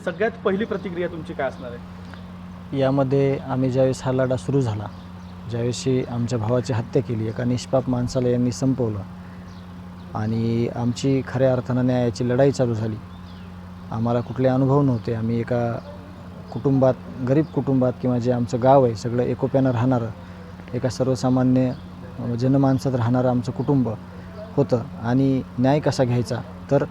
सगळ्यात पहिली प्रतिक्रिया तुमची काय असणार आहे? यामध्ये आम्ही ज्यावेळेस हा लढा सुरू झाला, ज्यावेळेस आमच्या भावाची हत्या केली, एका निष्पाप माणसाला यांनी संपवलं आणि आमची खऱ्या अर्थानं न्यायाची लढाई चालू झाली. आम्हाला कुठले अनुभव नव्हते. आम्ही एका कुटुंबात, गरीब कुटुंबात किंवा जे आमचं गाव आहे सगळं एकोप्यानं राहणारं, एका सर्वसामान्य जनमानसात राहणारं आमचं कुटुंब होतं. आणि न्याय कसा घ्यायचा, तर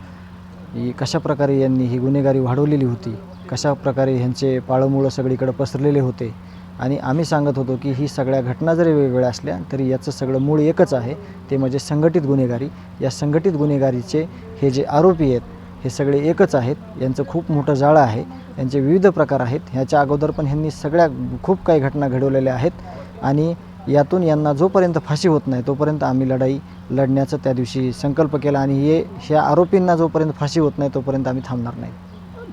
कशाप्रकारे यांनी ही गुन्हेगारी वाढवलेली होती, कशाप्रकारे ह्यांचे पाळंमुळं सगळीकडे पसरलेले होते. आणि आम्ही सांगत होतो की ही सगळ्या घटना जरी वेगवेगळ्या असल्या तरी याचं सगळं मूळ एकच आहे, ते म्हणजे संघटित गुन्हेगारी. या संघटित गुन्हेगारीचे हे जे आरोपी आहेत हे सगळे एकच आहेत. यांचं खूप मोठं जाळं आहे, यांचे विविध प्रकार आहेत. ह्याच्या अगोदर पण ह्यांनी खूप काही घटना घडवलेल्या आहेत. आणि यातून यांना जोपर्यंत फाशी होत नाही तोपर्यंत आम्ही लढाई लढण्याचा त्या दिवशी संकल्प केला. आणि ह्या आरोपींना जोपर्यंत फाशी होत नाही तोपर्यंत आम्ही थांबणार नाही.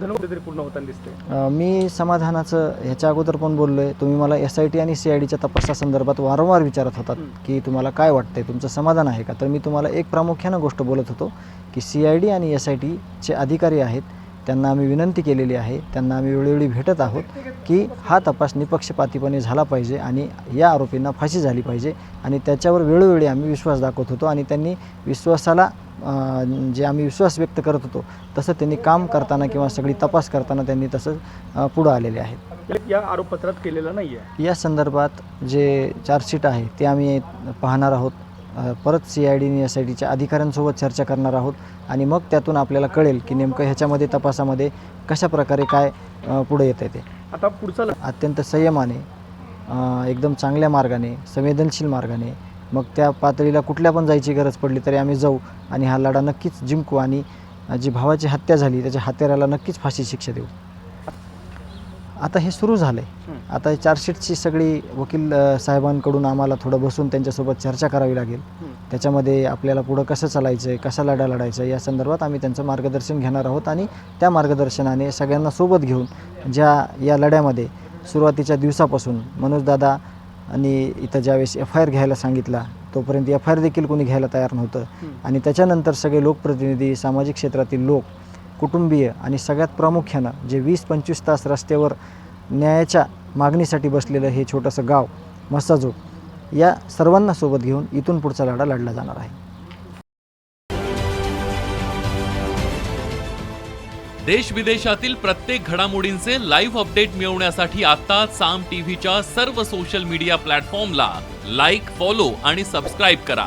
तरी पूर्ण होताना दिसते. मी समाधानाचं ह्याच्या अगोदर पण बोललो आहे. तुम्ही मला SIT आणि CIDच्या तपासासंदर्भात वारंवार विचारत होतात की तुम्हाला काय वाटतंय, तुमचं समाधान आहे का? तर मी तुम्हाला एक प्रामुख्यानं गोष्ट बोलत होतो की CID आणि SITचे अधिकारी आहेत, त्यांना आम्ही विनंती केलेली आहे, त्यांना आम्ही वेळोवेळी भेटत आहोत की हा तपास निपक्षपातीपणे झाला पाहिजे आणि या आरोपींना फाशी झाली पाहिजे. आणि त्याच्यावर वेळोवेळी आम्ही विश्वास दाखवत होतो आणि त्यांनी विश्वासाला जे आम्ही विश्वास व्यक्त करत होतो तसं त्यांनी काम करताना किंवा सगळी तपास करताना त्यांनी तसं पुढं आलेले आहेत. या आरोपपत्रात केलेलं नाही आहे. या संदर्भात जे चार्जशीट आहे ते आम्ही पाहणार आहोत. परत CID आणि SITच्या अधिकाऱ्यांसोबत चर्चा करणार आहोत आणि मग त्यातून आपल्याला कळेल की नेमकं ह्याच्यामध्ये तपासामध्ये कशाप्रकारे काय पुढे येतं ते. आता पुढचा अत्यंत संयमाने, एकदम चांगल्या मार्गाने, संवेदनशील मार्गाने, मग त्या पातळीला कुठल्या पण जायची गरज पडली तरी आम्ही जाऊ आणि हा लढा नक्कीच जिंकू आणि जी भावाची हत्या झाली त्याच्या हत्याराला नक्कीच फाशी शिक्षा देऊ. आता हे सुरू झालं आहे. आता चार्जशीटची सगळी वकील साहेबांकडून आम्हाला थोडं बसून त्यांच्यासोबत चर्चा करावी लागेल. त्याच्यामध्ये आपल्याला पुढं कसं चालायचं आहे, कसा लढा लढायचा आहे या संदर्भात आम्ही त्यांचं मार्गदर्शन घेणार आहोत. आणि त्या मार्गदर्शनाने सगळ्यांना सोबत घेऊन या लढ्यामध्ये सुरुवातीच्या दिवसापासून मनोजदादा आणि इथं ज्यावेळेस FIR घ्यायला सांगितला तोपर्यंत FIR देखील कोणी घ्यायला तयार नव्हतं. आणि त्याच्यानंतर सगळे लोकप्रतिनिधी, सामाजिक क्षेत्रातील लोक, कुटुंबीय आणि सगळ्यात प्रामुख्यानं जे 20-25 तास रस्त्यावर न्यायाच्या मागणीसाठी बसलेलं हे छोटंसं गाव मस्साजोग, या सर्वांना सोबत घेऊन इथून पुढचा लढा लढला जाणार आहे. देश विदेशातील प्रत्येक घडामोडींचे लाईव्ह अपडेट मिळवण्यासाठी आता साम टीव्हीच्या सर्व सोशल मीडिया प्लॅटफॉर्मला लाईक, फॉलो आणि सबस्क्राईब करा.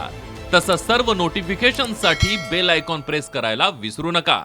तसंच सर्व नोटिफिकेशनसाठी बेल आयकॉन प्रेस करायला विसरू नका.